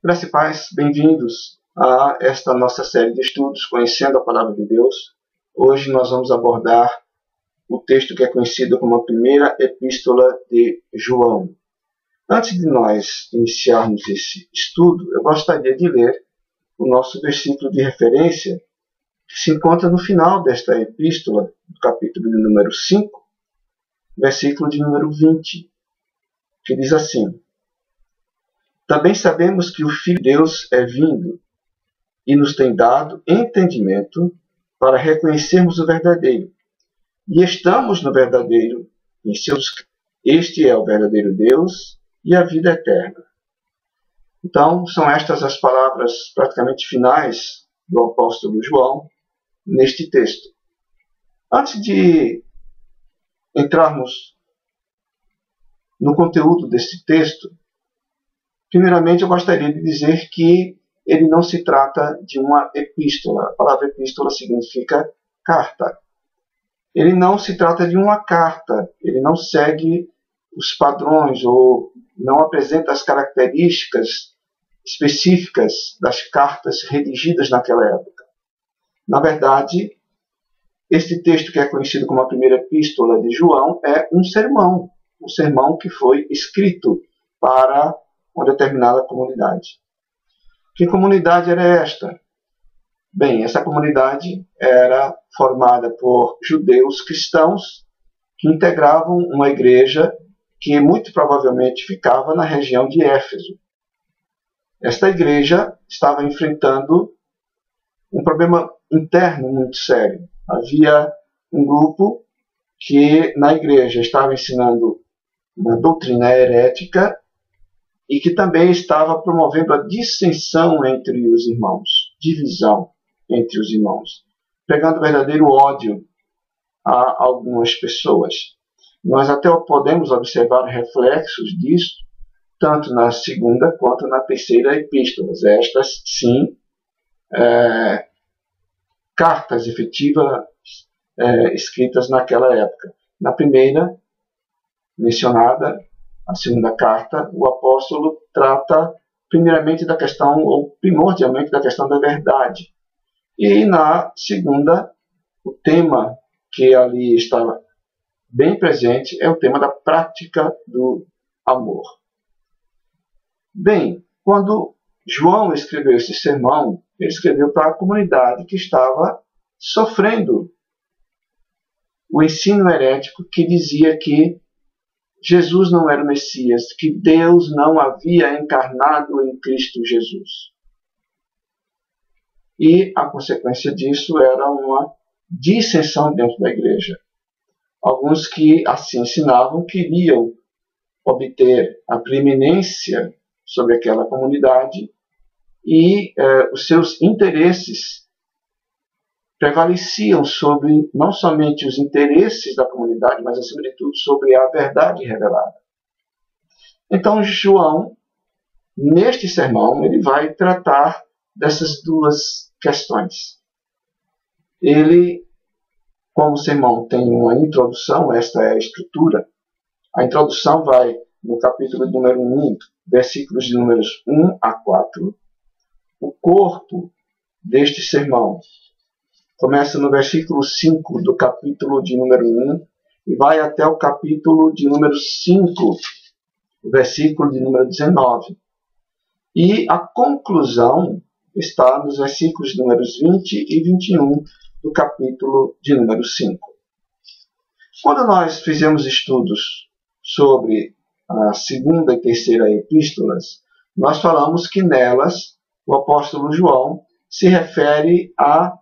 Graça e paz, bem-vindos a esta nossa série de estudos, Conhecendo a Palavra de Deus. Hoje nós vamos abordar o texto que é conhecido como a primeira epístola de João. Antes de nós iniciarmos esse estudo, eu gostaria de ler o nosso versículo de referência, que se encontra no final desta epístola, no capítulo de número 5, versículo de número 20, que diz assim: Também sabemos que o Filho de Deus é vindo e nos tem dado entendimento para reconhecermos o verdadeiro. E estamos no verdadeiro, em seus. Este é o verdadeiro Deus e a vida eterna. Então, são estas as palavras praticamente finais do apóstolo João neste texto. Antes de entrarmos no conteúdo deste texto, primeiramente, eu gostaria de dizer que ele não se trata de uma epístola. A palavra epístola significa carta. Ele não se trata de uma carta. Ele não segue os padrões ou não apresenta as características específicas das cartas redigidas naquela época. Na verdade, este texto, que é conhecido como a primeira epístola de João, é um sermão que foi escrito para uma determinada comunidade. Que comunidade era esta? Bem, essa comunidade era formada por judeus cristãos que integravam uma igreja que muito provavelmente ficava na região de Éfeso. Esta igreja estava enfrentando um problema interno muito sério. Havia um grupo que na igreja estava ensinando uma doutrina herética e que também estava promovendo a dissensão entre os irmãos, divisão entre os irmãos, pegando verdadeiro ódio a algumas pessoas. Nós até podemos observar reflexos disso, tanto na segunda quanto na terceira epístolas. Estas, sim, cartas efetivas escritas naquela época. Na primeira, mencionada, a segunda carta, o apóstolo trata primeiramente da questão, ou primordialmente da questão da verdade. E na segunda, o tema que ali está bem presente é o tema da prática do amor. Bem, quando João escreveu esse sermão, ele escreveu para a comunidade que estava sofrendo o ensino herético que dizia que Jesus não era o Messias, que Deus não havia encarnado em Cristo Jesus. E a consequência disso era uma dissensão dentro da igreja. Alguns que assim ensinavam queriam obter a preeminência sobre aquela comunidade e os seus interesses prevaleciam sobre não somente os interesses da comunidade, mas, acima de tudo, sobre a verdade revelada. Então, João, neste sermão, ele vai tratar dessas duas questões. Ele, como o sermão tem uma introdução, esta é a estrutura, a introdução vai no capítulo número 1, versículos de números 1 a 4. O corpo deste sermão começa no versículo 5 do capítulo de número 1 e vai até o capítulo de número 5, o versículo de número 19. E a conclusão está nos versículos números 20 e 21 do capítulo de número 5. Quando nós fizemos estudos sobre a segunda e terceira epístolas, nós falamos que nelas o apóstolo João se refere a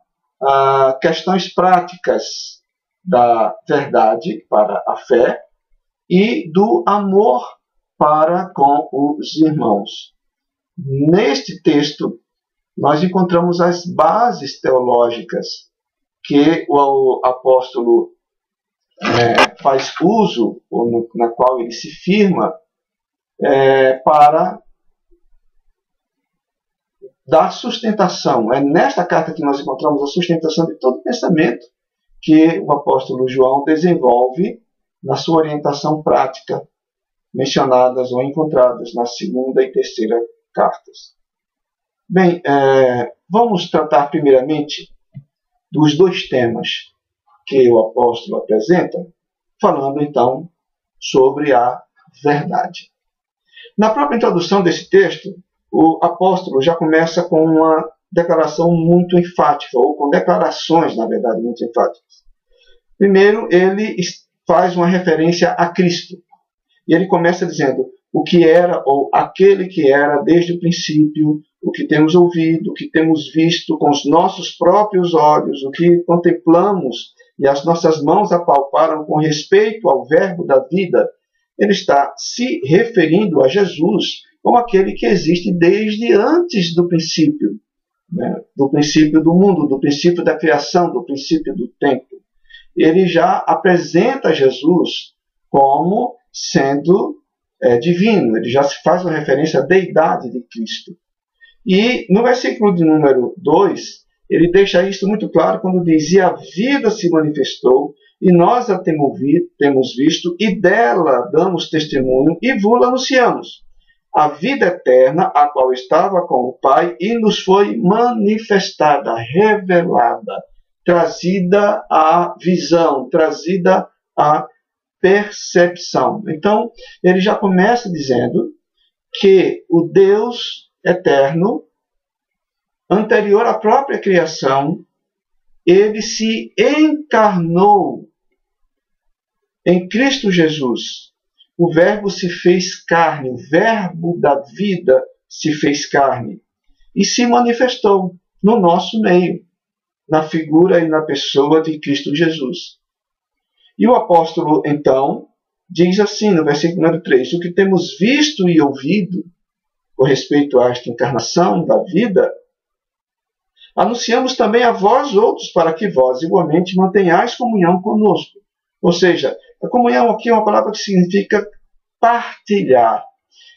questões práticas da verdade para a fé e do amor para com os irmãos. Neste texto, nós encontramos as bases teológicas que o apóstolo faz uso, ou na qual ele se firma, para dar sustentação. É nesta carta que nós encontramos a sustentação de todo o pensamento que o apóstolo João desenvolve na sua orientação prática, mencionadas ou encontradas na segunda e terceira cartas. Bem, vamos tratar primeiramente dos dois temas que o apóstolo apresenta, falando então sobre a verdade. Na própria introdução desse texto, o apóstolo já começa com uma declaração muito enfática, ou com declarações, na verdade, muito enfáticas. Primeiro, ele faz uma referência a Cristo. E ele começa dizendo o que era, ou aquele que era desde o princípio, o que temos ouvido, o que temos visto com os nossos próprios olhos, o que contemplamos e as nossas mãos apalparam com respeito ao verbo da vida. Ele está se referindo a Jesus como aquele que existe desde antes do princípio, né? Do princípio do mundo, do princípio da criação, do princípio do tempo. Ele já apresenta Jesus como sendo divino, ele já se faz uma referência à deidade de Cristo. E no versículo de número 2, ele deixa isso muito claro quando diz: e a vida se manifestou, e nós a temos visto, e dela damos testemunho, e vos anunciamos. A vida eterna, a qual estava com o Pai, e nos foi manifestada, revelada, trazida à visão, trazida à percepção. Então, ele já começa dizendo que o Deus eterno, anterior à própria criação, ele se encarnou em Cristo Jesus. O Verbo se fez carne, o Verbo da vida se fez carne e se manifestou no nosso meio, na figura e na pessoa de Cristo Jesus. E o apóstolo, então, diz assim no versículo número 3, o que temos visto e ouvido com respeito a esta encarnação da vida, anunciamos também a vós outros, para que vós igualmente mantenhais comunhão conosco. Ou seja, a comunhão aqui é uma palavra que significa partilhar.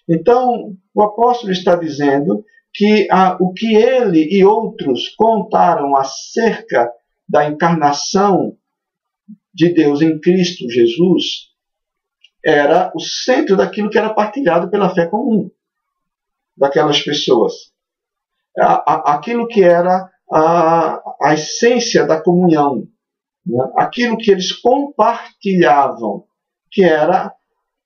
Então, o apóstolo está dizendo que o que ele e outros contaram acerca da encarnação de Deus em Cristo Jesus era o centro daquilo que era partilhado pela fé comum daquelas pessoas. Aquilo que era a essência da comunhão, né? Aquilo que eles compartilhavam, que era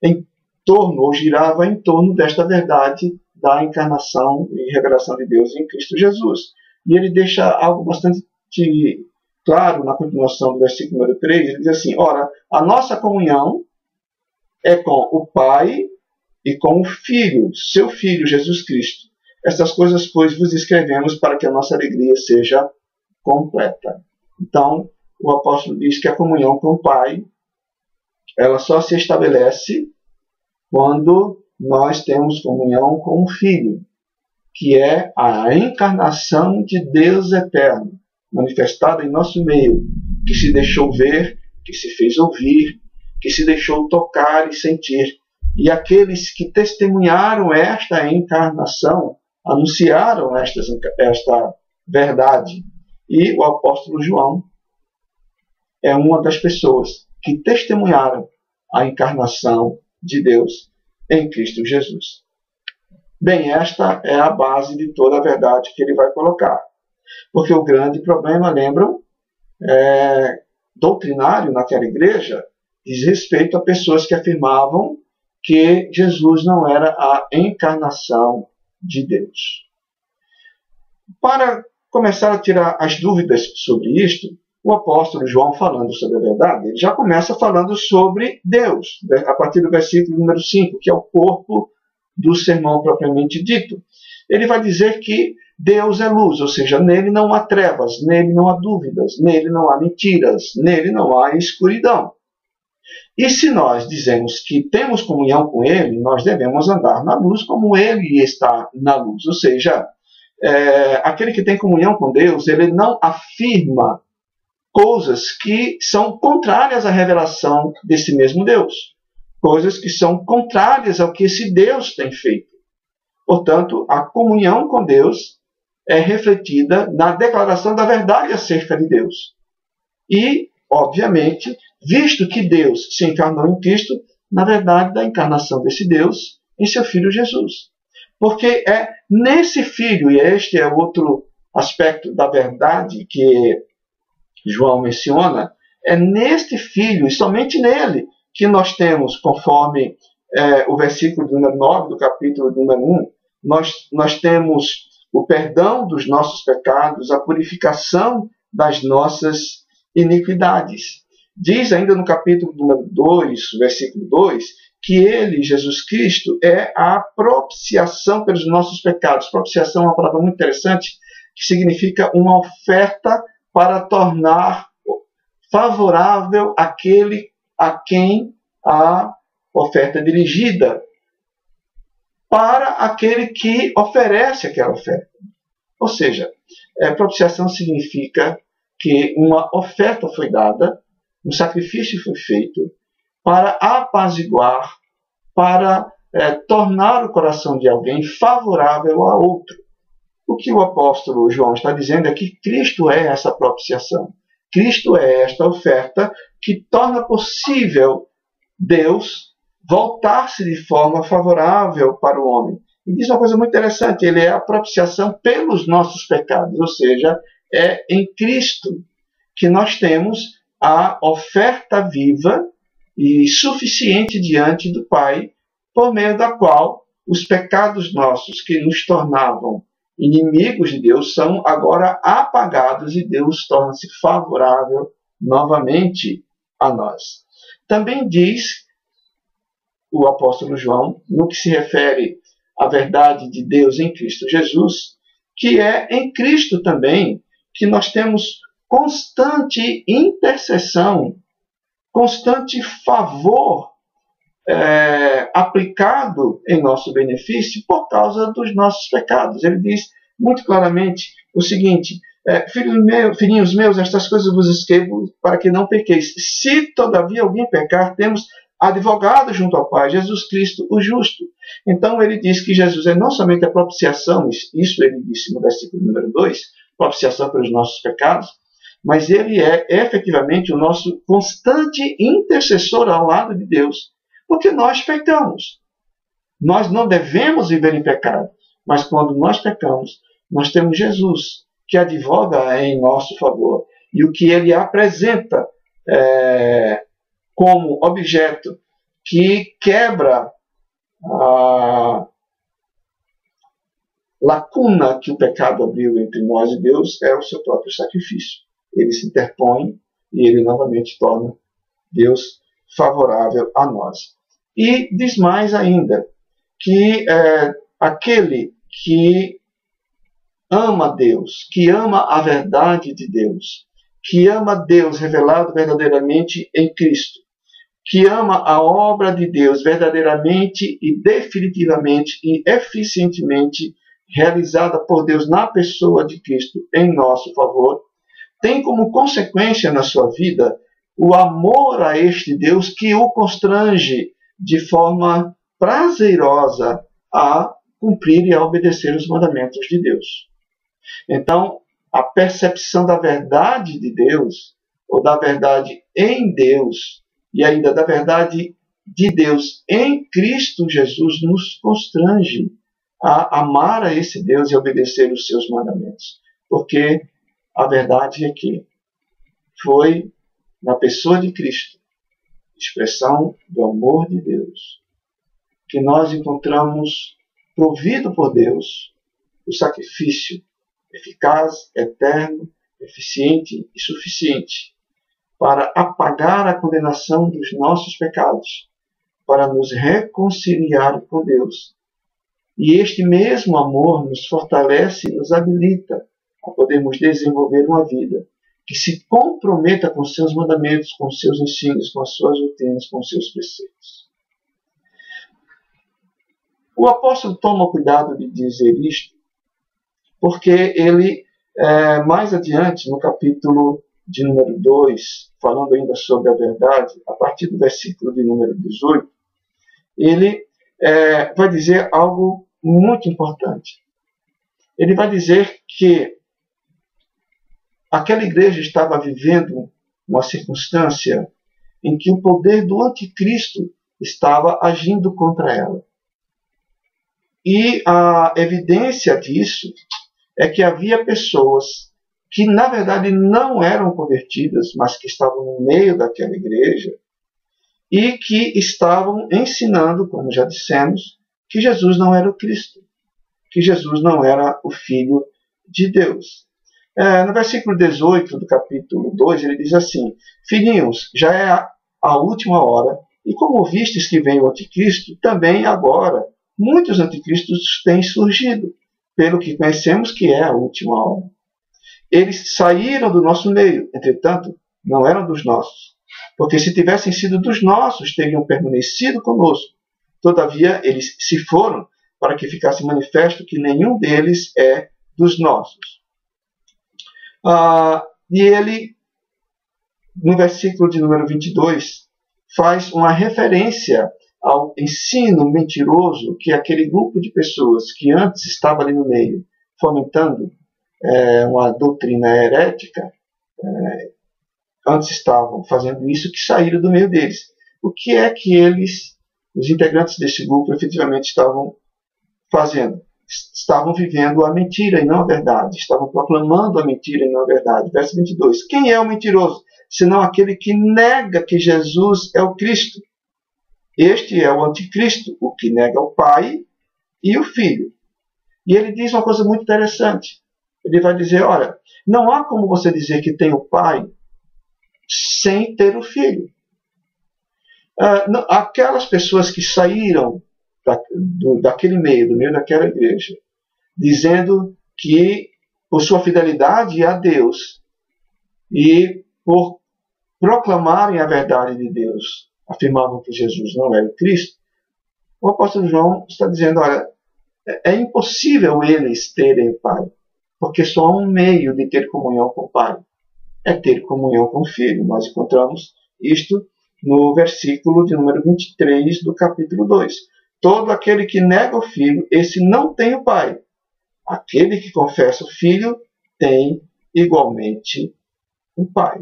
em torno, ou girava em torno desta verdade da encarnação e revelação de Deus em Cristo Jesus. E ele deixa algo bastante claro na continuação do versículo número 3, ele diz assim: ora, a nossa comunhão é com o Pai e com o Filho, seu Filho, Jesus Cristo. Essas coisas, pois, vos escrevemos para que a nossa alegria seja completa. Então, o apóstolo diz que a comunhão com o Pai, ela só se estabelece quando nós temos comunhão com o Filho, que é a encarnação de Deus eterno, manifestada em nosso meio, que se deixou ver, que se fez ouvir, que se deixou tocar e sentir. E aqueles que testemunharam esta encarnação, anunciaram esta verdade. E o apóstolo João é uma das pessoas que testemunharam a encarnação de Deus em Cristo Jesus. Bem, esta é a base de toda a verdade que ele vai colocar. Porque o grande problema, lembram, doutrinário naquela igreja, diz respeito a pessoas que afirmavam que Jesus não era a encarnação de Deus. Para começar a tirar as dúvidas sobre isto, o apóstolo João, falando sobre a verdade, ele já começa falando sobre Deus, a partir do versículo número 5, que é o corpo do sermão propriamente dito. Ele vai dizer que Deus é luz, ou seja, nele não há trevas, nele não há dúvidas, nele não há mentiras, nele não há escuridão. E se nós dizemos que temos comunhão com ele, nós devemos andar na luz como ele está na luz. Ou seja, aquele que tem comunhão com Deus, ele não afirma coisas que são contrárias à revelação desse mesmo Deus. Coisas que são contrárias ao que esse Deus tem feito. Portanto, a comunhão com Deus é refletida na declaração da verdade acerca de Deus. E, obviamente, visto que Deus se encarnou em Cristo, na verdade, da encarnação desse Deus em seu Filho Jesus. Porque é nesse Filho, e este é outro aspecto da verdade que João menciona, é neste Filho, e somente nele, que nós temos, conforme o versículo número 9 do capítulo número 1, nós temos o perdão dos nossos pecados, a purificação das nossas iniquidades. Diz ainda no capítulo número 2, versículo 2, que ele, Jesus Cristo, é a propiciação pelos nossos pecados. Propiciação é uma palavra muito interessante, que significa uma oferta para tornar favorável aquele a quem a oferta é dirigida, para aquele que oferece aquela oferta. Ou seja, propiciação significa que uma oferta foi dada, um sacrifício foi feito para apaziguar, para tornar o coração de alguém favorável a outro. O que o apóstolo João está dizendo é que Cristo é essa propiciação. Cristo é esta oferta que torna possível Deus voltar-se de forma favorável para o homem. E diz uma coisa muito interessante, ele é a propiciação pelos nossos pecados, ou seja, é em Cristo que nós temos a oferta viva e suficiente diante do Pai, por meio da qual os pecados nossos que nos tornavam inimigos de Deus são agora apagados e Deus torna-se favorável novamente a nós. Também diz o apóstolo João, no que se refere à verdade de Deus em Cristo Jesus, que é em Cristo também que nós temos constante intercessão, constante favor aplicado em nosso benefício por causa dos nossos pecados. Ele diz muito claramente o seguinte: filhinhos meus, estas coisas vos escrevo para que não pequeis. Se todavia alguém pecar, temos advogado junto ao Pai, Jesus Cristo, o justo. Então ele diz que Jesus é não somente a propiciação, isso ele disse no versículo número 2, propiciação pelos nossos pecados, mas ele é efetivamente o nosso constante intercessor ao lado de Deus, porque nós pecamos. Nós não devemos viver em pecado, mas quando nós pecamos, nós temos Jesus, que advoga em nosso favor. E o que ele apresenta como objeto que quebra a lacuna que o pecado abriu entre nós e Deus é o seu próprio sacrifício. Ele se interpõe e ele novamente torna Deus favorável a nós. E diz mais ainda, que aquele que ama Deus, que ama a verdade de Deus, que ama Deus revelado verdadeiramente em Cristo, que ama a obra de Deus verdadeiramente e definitivamente e eficientemente realizada por Deus na pessoa de Cristo em nosso favor, tem como consequência na sua vida o amor a este Deus que o constrange de forma prazerosa a cumprir e a obedecer os mandamentos de Deus. Então, a percepção da verdade de Deus, ou da verdade em Deus, e ainda da verdade de Deus em Cristo Jesus, nos constrange a amar a esse Deus e obedecer os seus mandamentos. Porque a verdade é que foi na pessoa de Cristo, expressão do amor de Deus, que nós encontramos provido por Deus o sacrifício eficaz, eterno, eficiente e suficiente para apagar a condenação dos nossos pecados, para nos reconciliar com Deus. E este mesmo amor nos fortalece e nos habilita a podermos desenvolver uma vida que se comprometa com seus mandamentos, com seus ensinos, com as suas rotinas, com seus preceitos. O apóstolo toma cuidado de dizer isto, porque ele, mais adiante, no capítulo de número 2, falando ainda sobre a verdade, a partir do versículo de número 18, ele vai dizer algo muito importante. Ele vai dizer que aquela igreja estava vivendo uma circunstância em que o poder do anticristo estava agindo contra ela. E a evidência disso é que havia pessoas que, na verdade, não eram convertidas, mas que estavam no meio daquela igreja e que estavam ensinando, como já dissemos, que Jesus não era o Cristo, que Jesus não era o Filho de Deus. No versículo 18 do capítulo 2, ele diz assim: Filhinhos, já é a última hora, e como vistes que vem o anticristo, também agora muitos anticristos têm surgido, pelo que conhecemos que é a última hora. Eles saíram do nosso meio, entretanto, não eram dos nossos, porque se tivessem sido dos nossos, teriam permanecido conosco. Todavia, eles se foram para que ficasse manifesto que nenhum deles é dos nossos. E ele, no versículo de número 22, faz uma referência ao ensino mentiroso que aquele grupo de pessoas que antes estava ali no meio, fomentando uma doutrina herética, antes estavam fazendo isso, que saíram do meio deles. O que é que eles, os integrantes desse grupo, efetivamente estavam fazendo? Estavam vivendo a mentira e não a verdade. Estavam proclamando a mentira e não a verdade. Verso 22. Quem é o mentiroso? Senão aquele que nega que Jesus é o Cristo. Este é o anticristo, o que nega o Pai e o Filho. E ele diz uma coisa muito interessante. Ele vai dizer, olha, não há como você dizer que tem o Pai sem ter o Filho. Aquelas pessoas que saíram daquele meio, do meio daquela igreja, dizendo que por sua fidelidade a Deus e por proclamarem a verdade de Deus, afirmavam que Jesus não era o Cristo, o apóstolo João está dizendo, olha, é impossível eles terem o Pai, porque só há um meio de ter comunhão com o Pai, é ter comunhão com o Filho. Nós encontramos isto no versículo de número 23 do capítulo 2. Todo aquele que nega o Filho, esse não tem o Pai. Aquele que confessa o Filho tem igualmente o Pai.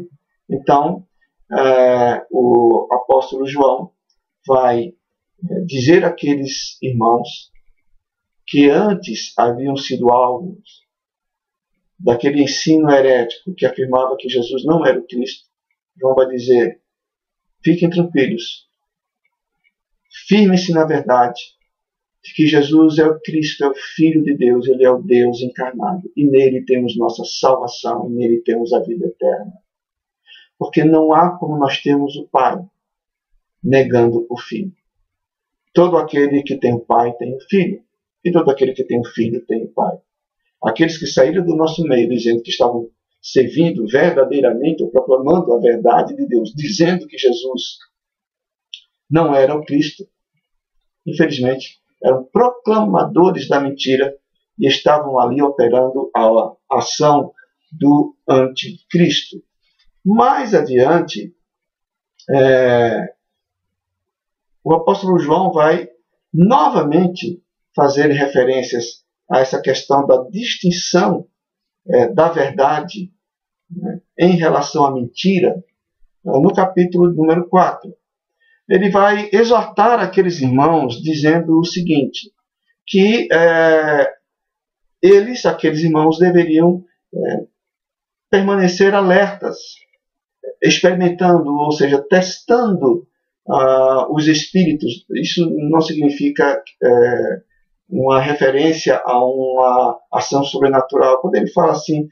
Então, o apóstolo João vai dizer àqueles irmãos que antes haviam sido alvos daquele ensino herético que afirmava que Jesus não era o Cristo. João vai dizer, fiquem tranquilos, firmem-se na verdade, de que Jesus é o Cristo, é o Filho de Deus, ele é o Deus encarnado, e nele temos nossa salvação, e nele temos a vida eterna. Porque não há como nós termos o Pai negando o Filho. Todo aquele que tem o Pai tem o Filho, e todo aquele que tem o Filho tem o Pai. Aqueles que saíram do nosso meio dizendo que estavam servindo verdadeiramente ou proclamando a verdade de Deus, dizendo que Jesus não era o Cristo, infelizmente, eram proclamadores da mentira e estavam ali operando a ação do anticristo. Mais adiante, o apóstolo João vai novamente fazer referências a essa questão da distinção da verdade em relação à mentira, no capítulo número 4. Ele vai exortar aqueles irmãos dizendo o seguinte, que aqueles irmãos, deveriam permanecer alertas, experimentando, ou seja, testando os espíritos. Isso não significa uma referência a uma ação sobrenatural. Quando ele fala assim,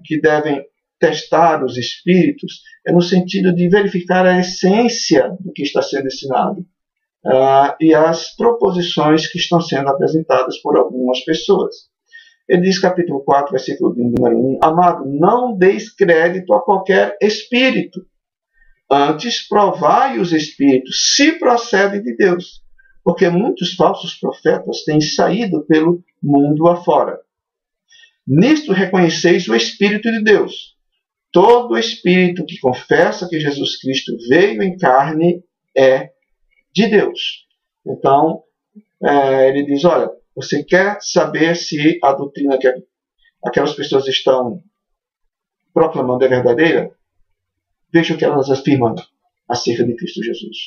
que devem testar os espíritos, é no sentido de verificar a essência do que está sendo ensinado e as proposições que estão sendo apresentadas por algumas pessoas. Ele diz, capítulo 4, versículo número 1, Amado, não deis crédito a qualquer espírito, antes provai os espíritos, se procedem de Deus, porque muitos falsos profetas têm saído pelo mundo afora. Nisto reconheceis o Espírito de Deus. Todo espírito que confessa que Jesus Cristo veio em carne é de Deus. Então, ele diz, olha, você quer saber se a doutrina que aquelas pessoas estão proclamando é verdadeira? Veja o que elas afirmam acerca de Cristo Jesus.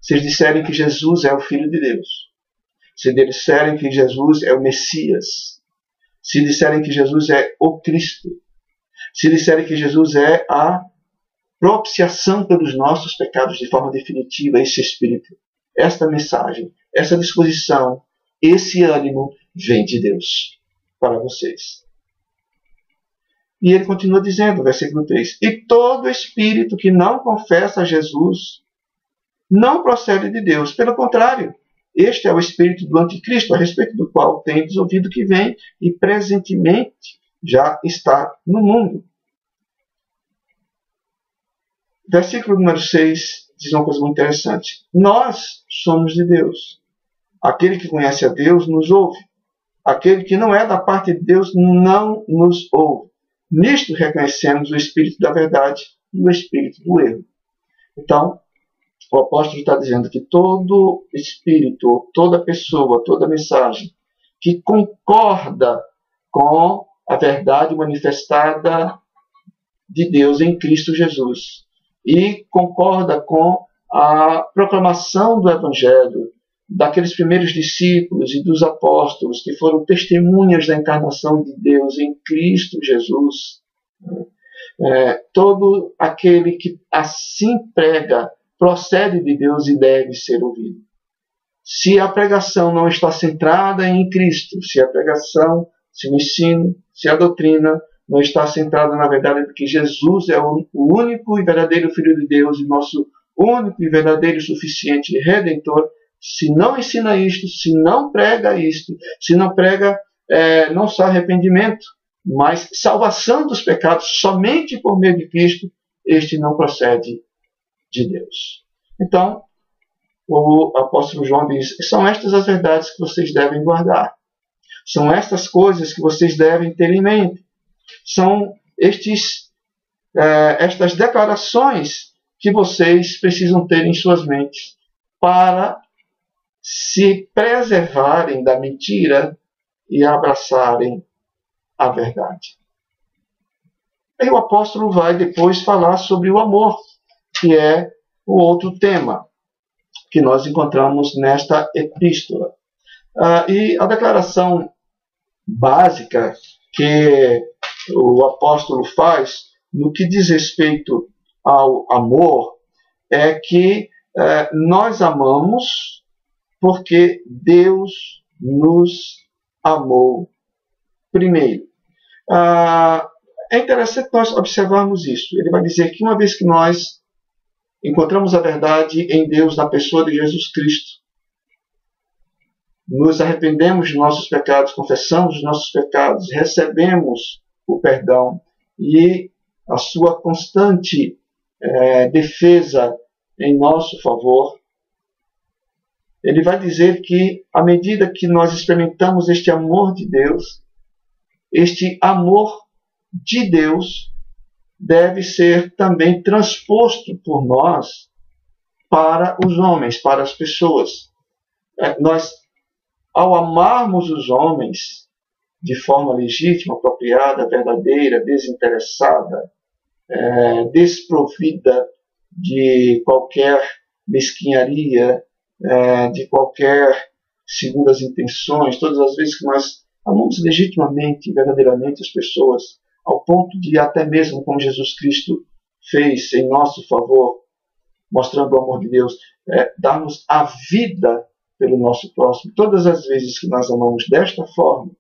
Se eles disserem que Jesus é o Filho de Deus, se disserem que Jesus é o Messias, se disserem que Jesus é o Cristo, se disserem que Jesus é a propiciação pelos nossos pecados de forma definitiva, esse Espírito, esta mensagem, essa disposição, esse ânimo vem de Deus para vocês. E ele continua dizendo, versículo 3, e todo espírito que não confessa a Jesus não procede de Deus. Pelo contrário, este é o espírito do anticristo, a respeito do qual tendes ouvido que vem e presentemente já está no mundo. Versículo número 6 diz uma coisa muito interessante. Nós somos de Deus. Aquele que conhece a Deus nos ouve. Aquele que não é da parte de Deus não nos ouve. Nisto reconhecemos o espírito da verdade e o espírito do erro. Então, o apóstolo está dizendo que todo espírito, toda pessoa, toda mensagem que concorda com a verdade manifestada de Deus em Cristo Jesus e concorda com a proclamação do Evangelho daqueles primeiros discípulos e dos apóstolos que foram testemunhas da encarnação de Deus em Cristo Jesus, todo aquele que assim prega procede de Deus e deve ser ouvido. Se a pregação não está centrada em Cristo, se a pregação, se o ensino, se a doutrina não está centrada na verdade de que Jesus é o único e verdadeiro Filho de Deus e nosso único e verdadeiro e suficiente Redentor, se não ensina isto, se não prega isto, se não prega não só arrependimento, mas salvação dos pecados somente por meio de Cristo, este não procede de Deus. Então, o apóstolo João diz, são estas as verdades que vocês devem guardar. São estas coisas que vocês devem ter em mente. São estas declarações que vocês precisam ter em suas mentes para se preservarem da mentira e abraçarem a verdade. Aí o apóstolo vai depois falar sobre o amor, que é o outro tema que nós encontramos nesta epístola. E a declaração básica que o apóstolo faz no que diz respeito ao amor é que nós amamos porque Deus nos amou primeiro. É interessante nós observarmos isso. Ele vai dizer que uma vez que nós encontramos a verdade em Deus, na pessoa de Jesus Cristo, nos arrependemos de nossos pecados, confessamos os nossos pecados, recebemos o perdão e a sua constante defesa em nosso favor. Ele vai dizer que, à medida que nós experimentamos este amor de Deus, este amor de Deus deve ser também transposto por nós para os homens, para as pessoas. Nós, ao amarmos os homens de forma legítima, apropriada, verdadeira, desinteressada, desprovida de qualquer mesquinharia, de qualquer segundas intenções, todas as vezes que nós amamos legitimamente e verdadeiramente as pessoas, ao ponto de até mesmo como Jesus Cristo fez em nosso favor, mostrando o amor de Deus, darmos a vida pelo nosso próximo. Todas as vezes que nós amamos desta forma,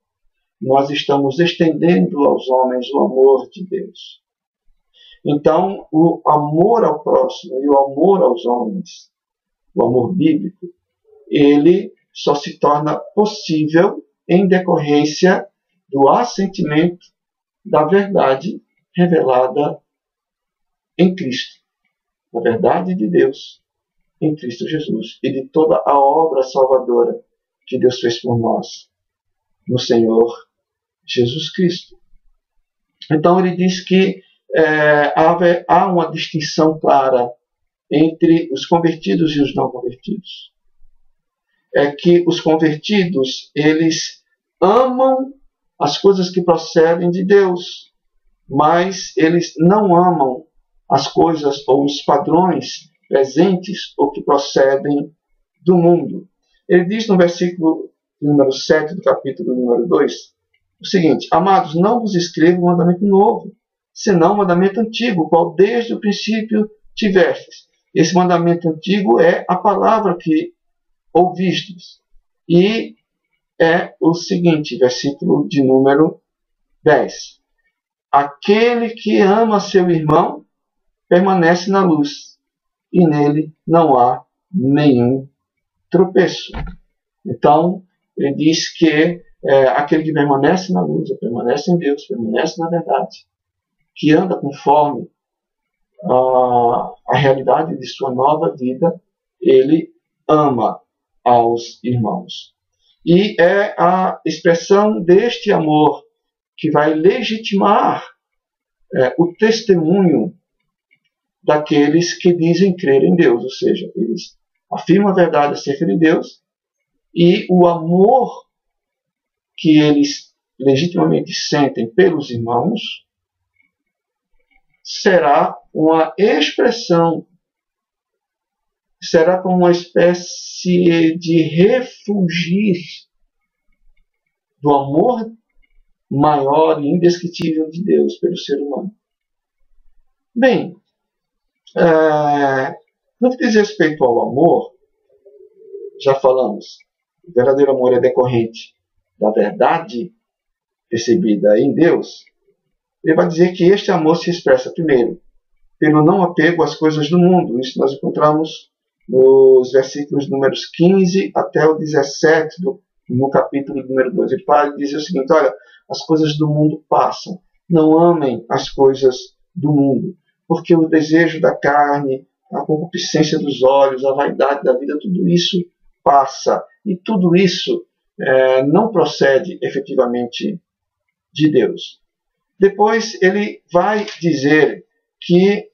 nós estamos estendendo aos homens o amor de Deus. Então, o amor ao próximo e o amor aos homens, o amor bíblico, ele só se torna possível em decorrência do assentimento da verdade revelada em Cristo, da verdade de Deus em Cristo Jesus e de toda a obra salvadora que Deus fez por nós no Senhor Jesus Cristo. Então ele diz que há uma distinção clara entre os convertidos e os não convertidos. É que os convertidos, eles amam as coisas que procedem de Deus, mas eles não amam as coisas ou os padrões presentes ou que procedem do mundo. Ele diz no versículo número 7 do capítulo número 2, o seguinte: amados, não vos escrevo um mandamento novo, senão um mandamento antigo, o qual desde o princípio tivestes. Esse mandamento antigo é a palavra que ouvistes. E é o seguinte, versículo de número 10. Aquele que ama seu irmão permanece na luz, e nele não há nenhum tropeço. Então, ele diz que aquele que permanece na luz, permanece em Deus, permanece na verdade, que anda conforme a realidade de sua nova vida, ele ama aos irmãos. E é a expressão deste amor que vai legitimar o testemunho daqueles que dizem crer em Deus, ou seja, eles afirmam a verdade acerca de Deus, e o amor que eles legitimamente sentem pelos irmãos será uma expressão, será como uma espécie de refugir do amor maior e indescritível de Deus pelo ser humano. Bem, no que diz respeito ao amor, já falamos, o verdadeiro amor é decorrente da verdade percebida em Deus. Ele vai dizer que este amor se expressa, primeiro, pelo não apego às coisas do mundo. Isso nós encontramos nos versículos números 15 até o 17, no capítulo número 2. Ele vai dizer o seguinte: olha, as coisas do mundo passam. Não amem as coisas do mundo, porque o desejo da carne, a concupiscência dos olhos, a vaidade da vida, tudo isso passa. E tudo isso não procede efetivamente de Deus. Depois ele vai dizer que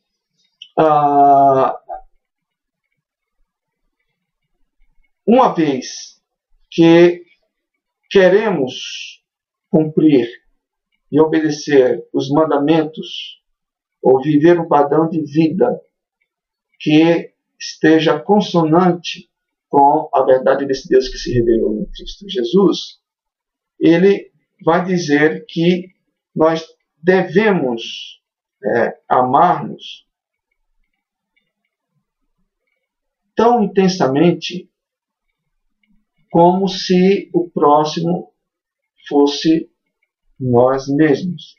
uma vez que queremos cumprir e obedecer os mandamentos ou viver um padrão de vida que esteja consonante com a verdade desse Deus que se revelou em Cristo Jesus, ele vai dizer que nós devemos amar-nos tão intensamente como se o próximo fosse nós mesmos.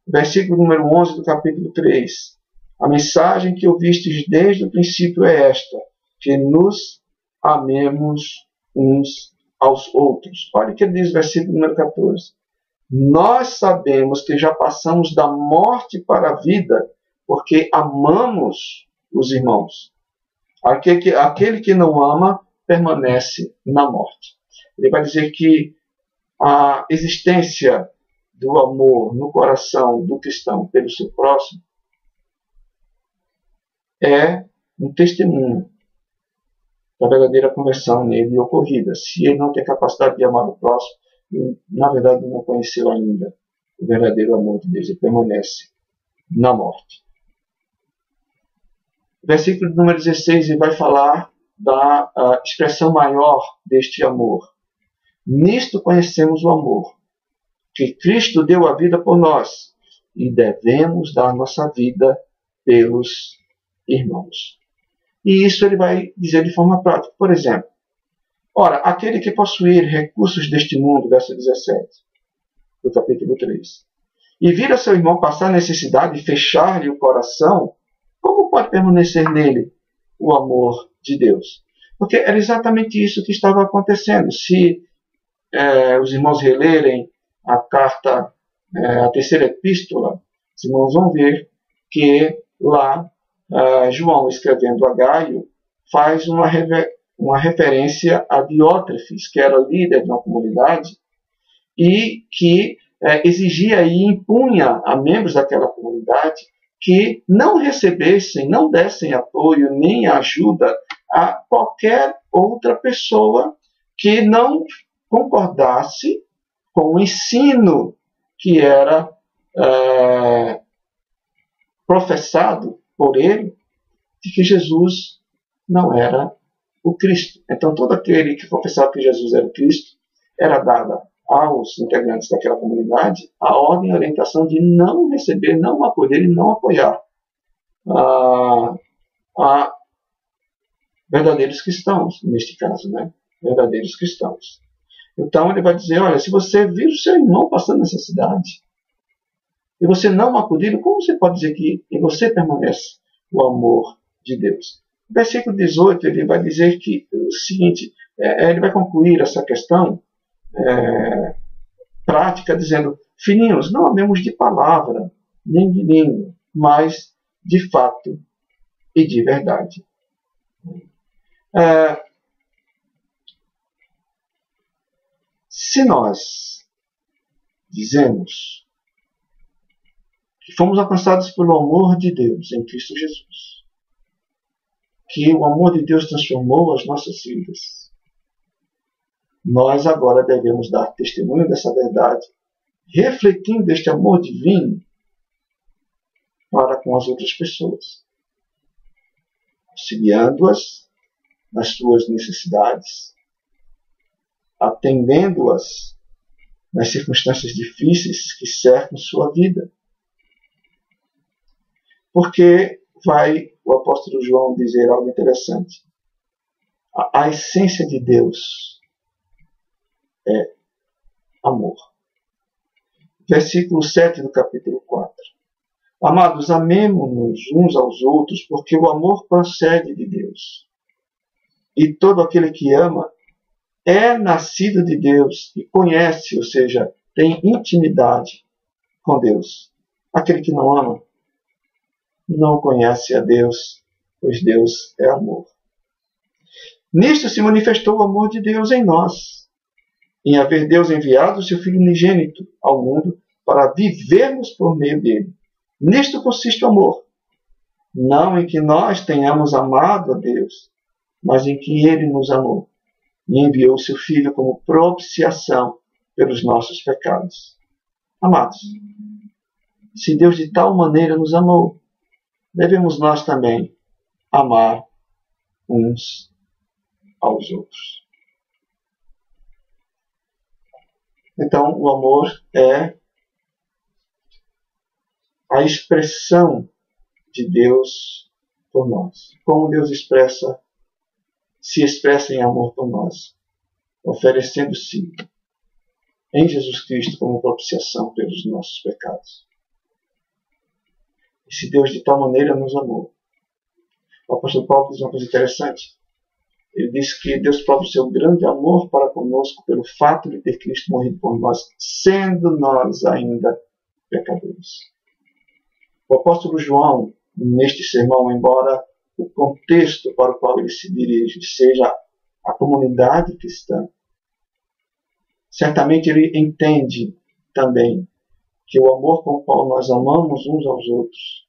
Versículo número 11 do capítulo 3. A mensagem que ouvistes desde o princípio é esta: que nos amemos uns aos outros. Olha o que ele diz no versículo número 14. Nós sabemos que já passamos da morte para a vida, porque amamos os irmãos. Aquele que não ama permanece na morte. Ele vai dizer que a existência do amor no coração do cristão pelo seu próximo é um testemunho da verdadeira conversão nele ocorrida. Se ele não tem capacidade de amar o próximo, ele, na verdade, não conheceu ainda o verdadeiro amor de Deus e permanece na morte. Versículo número 16, ele vai falar da expressão maior deste amor. Nisto conhecemos o amor, que Cristo deu a vida por nós, e devemos dar nossa vida pelos irmãos. E isso ele vai dizer de forma prática. Por exemplo, ora, aquele que possuir recursos deste mundo, verso 17, do capítulo 3, e vir a seu irmão passar necessidade e fechar-lhe o coração, como pode permanecer nele o amor de Deus? Porque era exatamente isso que estava acontecendo. Se os irmãos relerem a carta, a terceira epístola, os irmãos vão ver que lá João, escrevendo a Gaio, faz uma referência a Diótrefes, que era líder de uma comunidade e que exigia e impunha a membros daquela comunidade que não recebessem, não dessem apoio nem ajuda a qualquer outra pessoa que não concordasse com o ensino que era professado por ele, de que Jesus não era o Cristo. Então, todo aquele que confessava que Jesus era o Cristo, era dada aos integrantes daquela comunidade a ordem e a orientação de não receber, não acolher e não apoiar a verdadeiros cristãos, neste caso, né? Verdadeiros cristãos. Então ele vai dizer, olha, se você vir o seu irmão passando necessidade e você não acudir, como você pode dizer que em você permanece o amor de Deus? No versículo 18 ele vai dizer que o seguinte, ele vai concluir essa questão prática dizendo, filhinhos, não amemos de palavra, nem de língua, mas de fato e de verdade. Se nós dizemos que fomos alcançados pelo amor de Deus em Cristo Jesus, que o amor de Deus transformou as nossas vidas, nós agora devemos dar testemunho dessa verdade, refletindo este amor divino para com as outras pessoas, auxiliando-as nas suas necessidades, atendendo-as nas circunstâncias difíceis que cercam sua vida. Porque vai o apóstolo João dizer algo interessante. A essência de Deus é amor. Versículo 7 do capítulo 4. Amados, amemo-nos uns aos outros, porque o amor procede de Deus. E todo aquele que ama é nascido de Deus e conhece, ou seja, tem intimidade com Deus. Aquele que não ama não conhece a Deus, pois Deus é amor. Nisto se manifestou o amor de Deus em nós, em haver Deus enviado o seu Filho unigênito ao mundo para vivermos por meio dele. Nisto consiste o amor, não em que nós tenhamos amado a Deus, mas em que ele nos amou e enviou o seu Filho como propiciação pelos nossos pecados. Amados, se Deus de tal maneira nos amou, devemos nós também amar uns aos outros. Então, o amor é a expressão de Deus por nós. Como Deus se expressa em amor por nós, oferecendo-se em Jesus Cristo como propiciação pelos nossos pecados. E se Deus de tal maneira nos amou, o apóstolo Paulo diz uma coisa interessante. Ele diz que Deus prova o seu grande amor para conosco pelo fato de ter Cristo morrido por nós, sendo nós ainda pecadores. O apóstolo João, neste sermão, embora o contexto para o qual ele se dirige seja a comunidade cristã, certamente ele entende também que o amor com o qual nós amamos uns aos outros,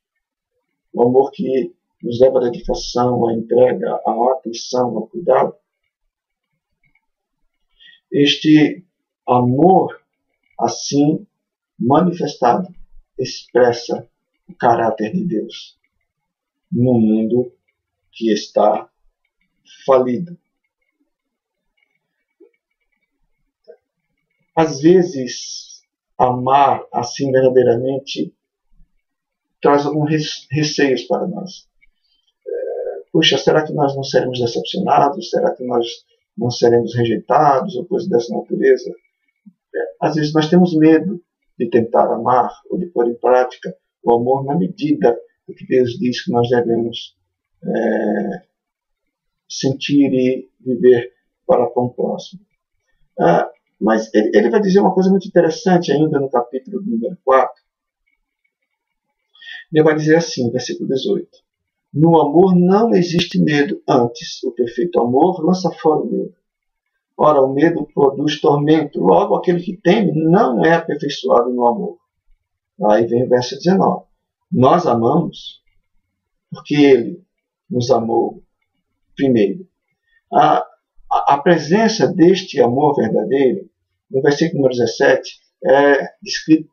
o amor que nos leva à dedicação, à entrega, à atenção, ao cuidado, este amor assim manifestado expressa o caráter de Deus no mundo que está falido. Às vezes, amar assim verdadeiramente traz alguns receios para nós. Puxa, será que nós não seremos decepcionados? Será que nós não seremos rejeitados? Ou coisa dessa natureza. Às vezes nós temos medo de tentar amar ou de pôr em prática o amor na medida do que Deus diz que nós devemos sentir e viver para com o próximo. Mas ele vai dizer uma coisa muito interessante ainda no capítulo número 4. Ele vai dizer assim, versículo 18. No amor não existe medo, antes o perfeito amor lança fora o medo. Ora, o medo produz tormento, logo aquele que teme não é aperfeiçoado no amor. Aí vem o verso 19. Nós amamos porque ele nos amou primeiro. A presença deste amor verdadeiro, no versículo número 17, é descrito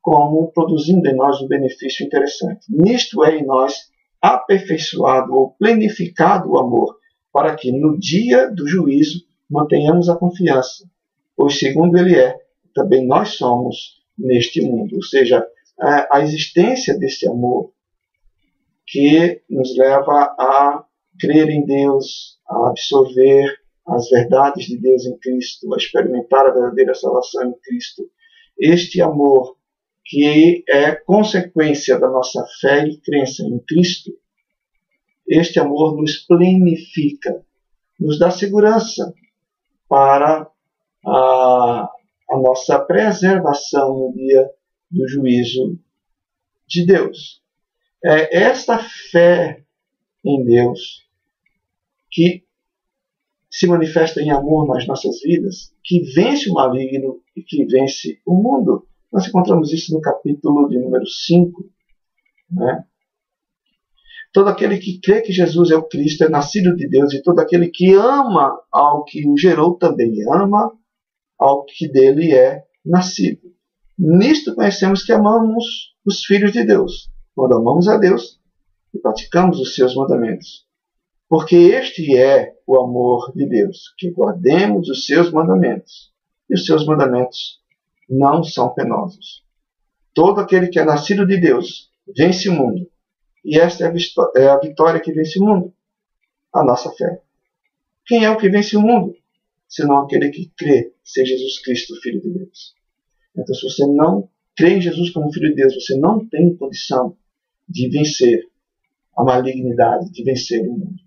como produzindo em nós um benefício interessante. Nisto é em nós aperfeiçoado ou plenificado o amor, para que no dia do juízo mantenhamos a confiança, pois segundo ele é, também nós somos neste mundo. Ou seja, a existência desse amor que nos leva a crer em Deus, a absorver as verdades de Deus em Cristo, a experimentar a verdadeira salvação em Cristo. Este amor que é consequência da nossa fé e crença em Cristo, este amor nos plenifica, nos dá segurança para a nossa preservação no dia do juízo de Deus. É esta fé em Deus que se manifesta em amor nas nossas vidas, que vence o maligno e que vence o mundo. Nós encontramos isso no capítulo de número 5. Né? Todo aquele que crê que Jesus é o Cristo é nascido de Deus, e todo aquele que ama ao que o gerou também ama ao que dele é nascido. Nisto conhecemos que amamos os filhos de Deus, quando amamos a Deus e praticamos os seus mandamentos. Porque este é o amor de Deus, que guardemos os seus mandamentos. E os seus mandamentos não são penosos. Todo aquele que é nascido de Deus vence o mundo. E esta é a vitória que vence o mundo, a nossa fé. Quem é o que vence o mundo? Senão aquele que crê ser Jesus Cristo, Filho de Deus. Então, se você não crê em Jesus como Filho de Deus, você não tem condição de vencer a malignidade, de vencer o mundo.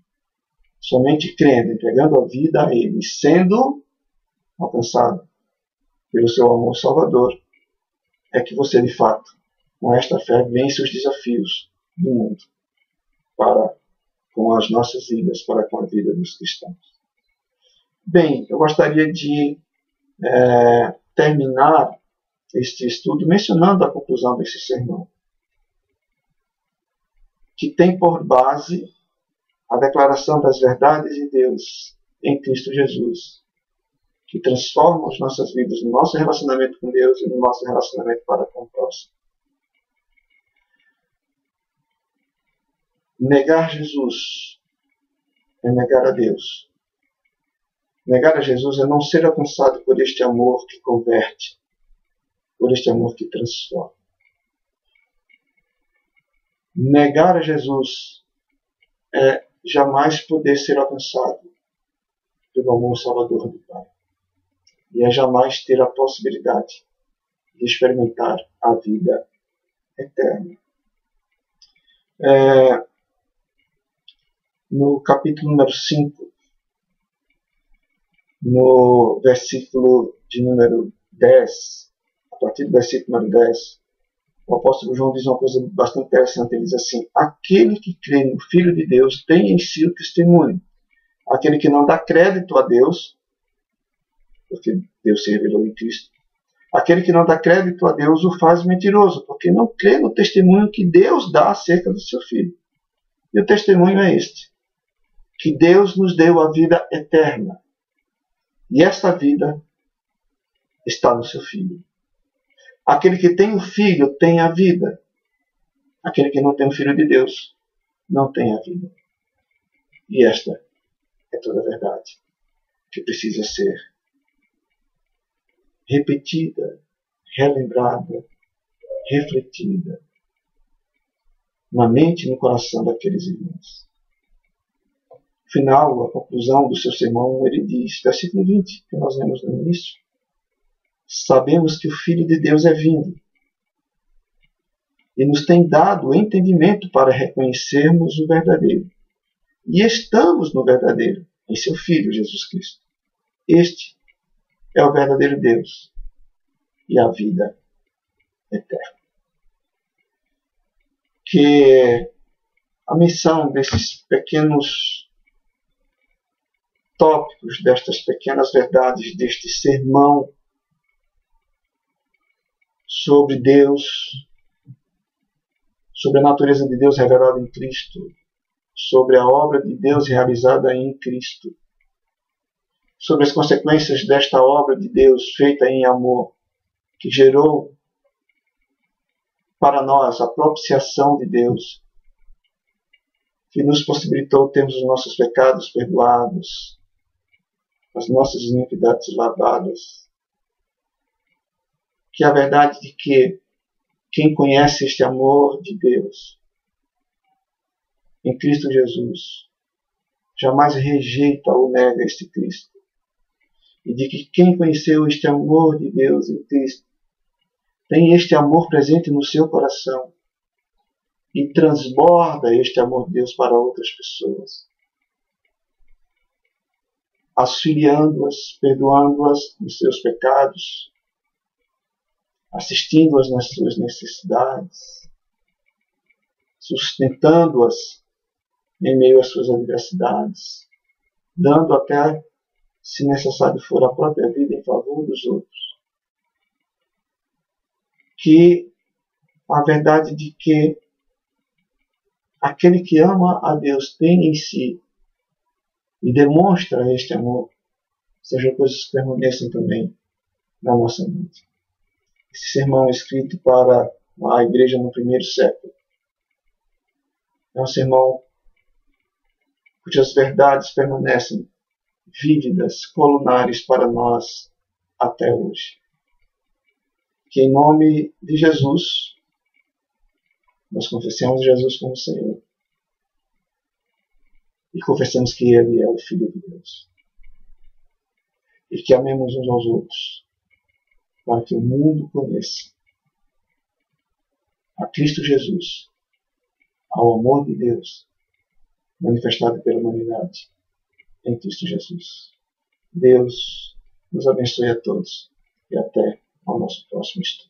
Somente crendo, entregando a vida a Ele, sendo alcançado pelo seu amor salvador, é que você, de fato, com esta fé, vence os desafios do mundo para com as nossas vidas, para com a vida dos cristãos. Bem, eu gostaria de terminar este estudo mencionando a conclusão desse sermão, que tem por base a declaração das verdades de Deus em Cristo Jesus, que transforma as nossas vidas no nosso relacionamento com Deus e no nosso relacionamento para com o próximo. Negar Jesus é negar a Deus. Negar a Jesus é não ser alcançado por este amor que converte, por este amor que transforma. Negar a Jesus é jamais poder ser alcançado pelo amor salvador do Pai. E é jamais ter a possibilidade de experimentar a vida eterna. No capítulo número 5, no versículo de número 10, a partir do versículo número 10, o apóstolo João diz uma coisa bastante interessante. Ele diz assim: aquele que crê no Filho de Deus tem em si o testemunho. Aquele que não dá crédito a Deus, porque Deus se revelou em Cristo, aquele que não dá crédito a Deus o faz mentiroso, porque não crê no testemunho que Deus dá acerca do seu Filho. E o testemunho é este: que Deus nos deu a vida eterna. E esta vida está no seu Filho. Aquele que tem o Filho tem a vida. Aquele que não tem o Filho de Deus não tem a vida. E esta é toda a verdade que precisa ser repetida, relembrada, refletida na mente e no coração daqueles irmãos. No final, a conclusão do seu sermão, ele diz, versículo 20, que nós lemos no início: sabemos que o Filho de Deus é vindo e nos tem dado o entendimento para reconhecermos o verdadeiro. E estamos no verdadeiro, em seu Filho, Jesus Cristo. Este é o verdadeiro Deus e a vida eterna. Que a missão desses pequenos tópicos, destas pequenas verdades, deste sermão sobre Deus, sobre a natureza de Deus revelada em Cristo, sobre a obra de Deus realizada em Cristo, sobre as consequências desta obra de Deus feita em amor, que gerou para nós a propiciação de Deus, que nos possibilitou termos os nossos pecados perdoados, as nossas iniquidades lavadas. Que a verdade de que quem conhece este amor de Deus em Cristo Jesus jamais rejeita ou nega este Cristo. E de que quem conheceu este amor de Deus em Cristo tem este amor presente no seu coração e transborda este amor de Deus para outras pessoas, auxiliando-as, perdoando-as dos seus pecados, assistindo-as nas suas necessidades, sustentando-as em meio às suas adversidades, dando até, se necessário for, a própria vida em favor dos outros. Que a verdade de que aquele que ama a Deus tem em si e demonstra este amor, sejam coisas que permaneçam também na nossa mente. Esse sermão é escrito para a igreja no primeiro século. É um sermão cujas verdades permanecem vívidas, colunares para nós até hoje. Que em nome de Jesus, nós confessemos Jesus como Senhor. E confessemos que Ele é o Filho de Deus. E que amemos uns aos outros, para que o mundo conheça a Cristo Jesus, ao amor de Deus, manifestado pela humanidade em Cristo Jesus. Deus nos abençoe a todos e até ao nosso próximo estudo.